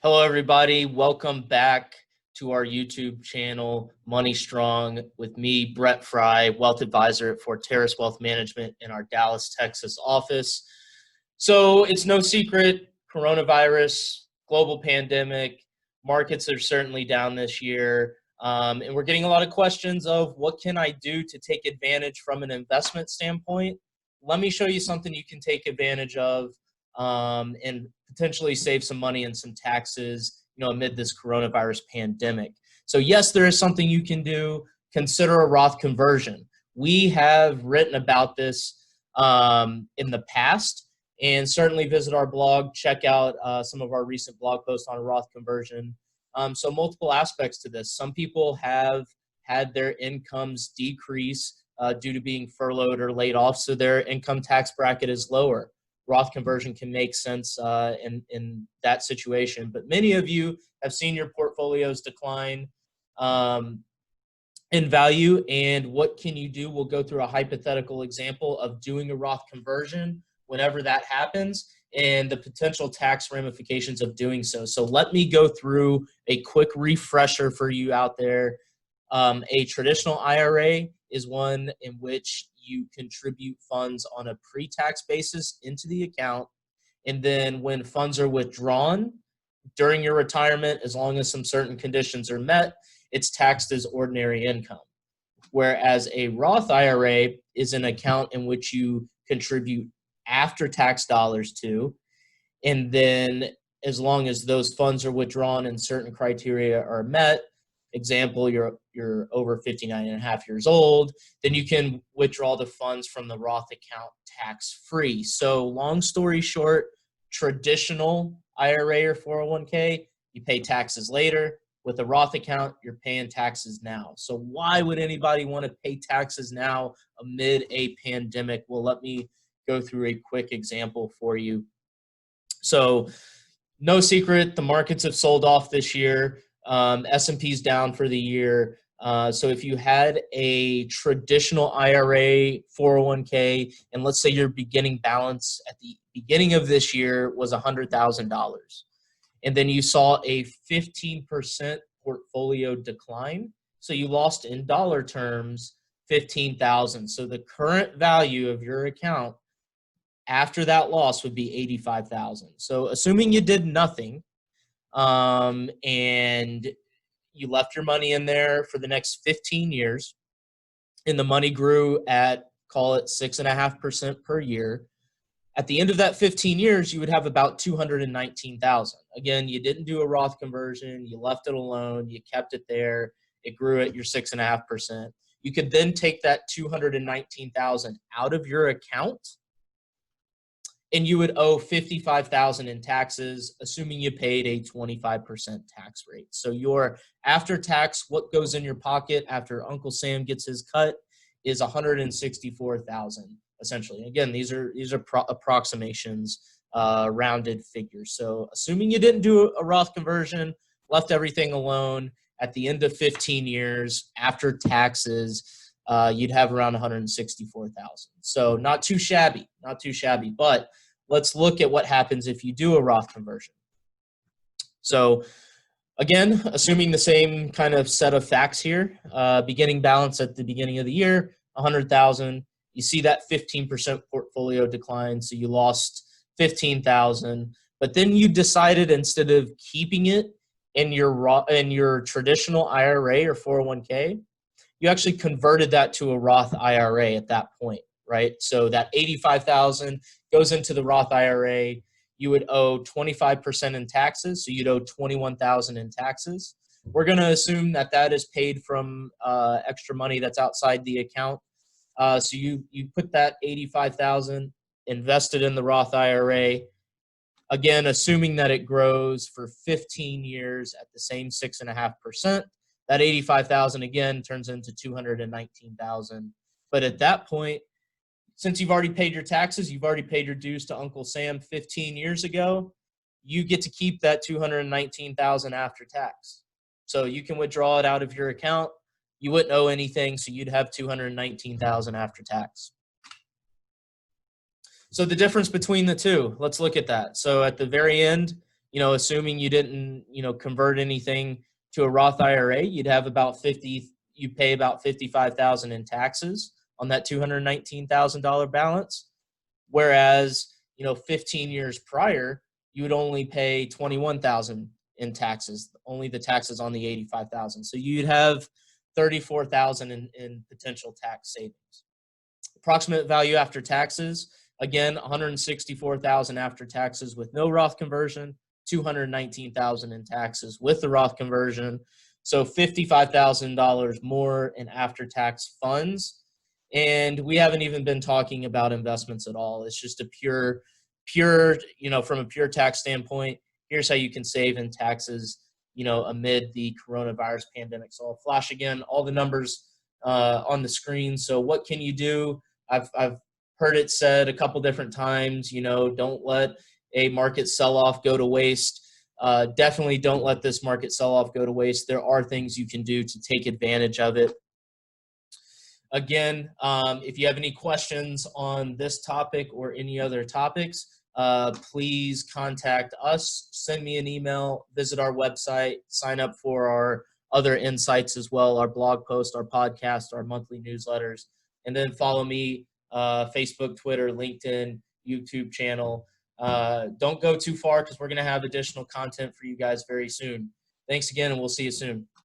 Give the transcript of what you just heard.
Hello, everybody. Welcome back to our YouTube channel, Money Strong, with me, Brett Fry, Wealth Advisor at Forterra Wealth Management in our Dallas, Texas office. So it's no secret, coronavirus, global pandemic, markets are certainly down this year. And we're getting a lot of questions of what can I do to take advantage from an investment standpoint? Let me show you something you can take advantage of and potentially save some money and some taxes, amid this coronavirus pandemic. So yes, there is something you can do. Consider a Roth conversion. We have written about this in the past, and certainly visit our blog, check out some of our recent blog posts on Roth conversion. So multiple aspects to this. Some people have had their incomes decrease due to being furloughed or laid off, so their income tax bracket is lower. Roth conversion can make sense in that situation. But many of you have seen your portfolios decline in value. And what can you do? We'll go through a hypothetical example of doing a Roth conversion whenever that happens and the potential tax ramifications of doing so. So let me go through a quick refresher for you out there. A traditional IRA is one in which you contribute funds on a pre-tax basis into the account. And then when funds are withdrawn during your retirement, as long as some certain conditions are met, it's taxed as ordinary income. Whereas a Roth IRA is an account in which you contribute after-tax dollars to. And then as long as those funds are withdrawn and certain criteria are met, example, you're over 59 and a half years old, then you can withdraw the funds from the Roth account tax-free. So long story short, traditional IRA or 401k, you pay taxes later. With a Roth account, you're paying taxes now. So why would anybody want to pay taxes now amid a pandemic? Well, let me go through a quick example for you. So no secret, the markets have sold off this year. S&P's down for the year. So if you had a traditional IRA, 401k, and let's say your beginning balance at the beginning of this year was $100,000, and then you saw a 15% portfolio decline, so you lost in dollar terms $15,000. So the current value of your account after that loss would be $85,000. So assuming you did nothing, and you left your money in there for the next 15 years, and the money grew at, call it 6.5% per year. At the end of that 15 years, you would have about $219,000. Again, you didn't do a Roth conversion. You left it alone. You kept it there. It grew at your 6.5%. You could then take that $219,000 out of your account, and you would owe $55,000 in taxes, assuming you paid a 25% tax rate. So your after tax, what goes in your pocket after Uncle Sam gets his cut, is $164,000 essentially. Again, these are approximations, rounded figures. So assuming you didn't do a Roth conversion, left everything alone, at the end of 15 years after taxes, you'd have around $164,000. So not too shabby, but let's look at what happens if you do a Roth conversion. So again, assuming the same kind of set of facts here, beginning balance at the beginning of the year, $100,000. You see that 15% portfolio decline, so you lost $15,000. But then you decided, instead of keeping it in your traditional IRA or 401k, you actually converted that to a Roth IRA at that point, right? So that $85,000 goes into the Roth IRA. You would owe 25% in taxes, so you'd owe $21,000 in taxes. We're going to assume that that is paid from extra money that's outside the account. So you put that $85,000 invested in the Roth IRA. Again, assuming that it grows for 15 years at the same 6.5%. That $85,000 again turns into $219,000. But at that point, since you've already paid your taxes, you've already paid your dues to Uncle Sam 15 years ago, you get to keep that $219,000 after tax. So you can withdraw it out of your account. You wouldn't owe anything, so you'd have $219,000 after tax. So the difference between the two, let's look at that. So at the very end, assuming you didn't, convert anything to a Roth IRA, you'd have you pay about 55,000 in taxes on that $219,000 balance. Whereas, 15 years prior, you would only pay 21,000 in taxes, only the taxes on the 85,000. So you'd have 34,000 in potential tax savings. Approximate value after taxes, again, 164,000 after taxes with no Roth conversion, 219,000 in taxes with the Roth conversion. So $55,000 more in after-tax funds. And we haven't even been talking about investments at all. It's just a pure, from a pure tax standpoint, here's how you can save in taxes, amid the coronavirus pandemic. So I'll flash again all the numbers on the screen. So what can you do? I've heard it said a couple different times, don't let a market sell-off go to waste. Definitely don't let this market sell-off go to waste. There are things you can do to take advantage of it. Again, if you have any questions on this topic or any other topics, please contact us, send me an email, visit our website, sign up for our other insights as well, our blog post, our podcast, our monthly newsletters, and then follow me, Facebook, Twitter, LinkedIn, YouTube channel. Don't go too far because we're going to have additional content for you guys very soon. Thanks again, and we'll see you soon.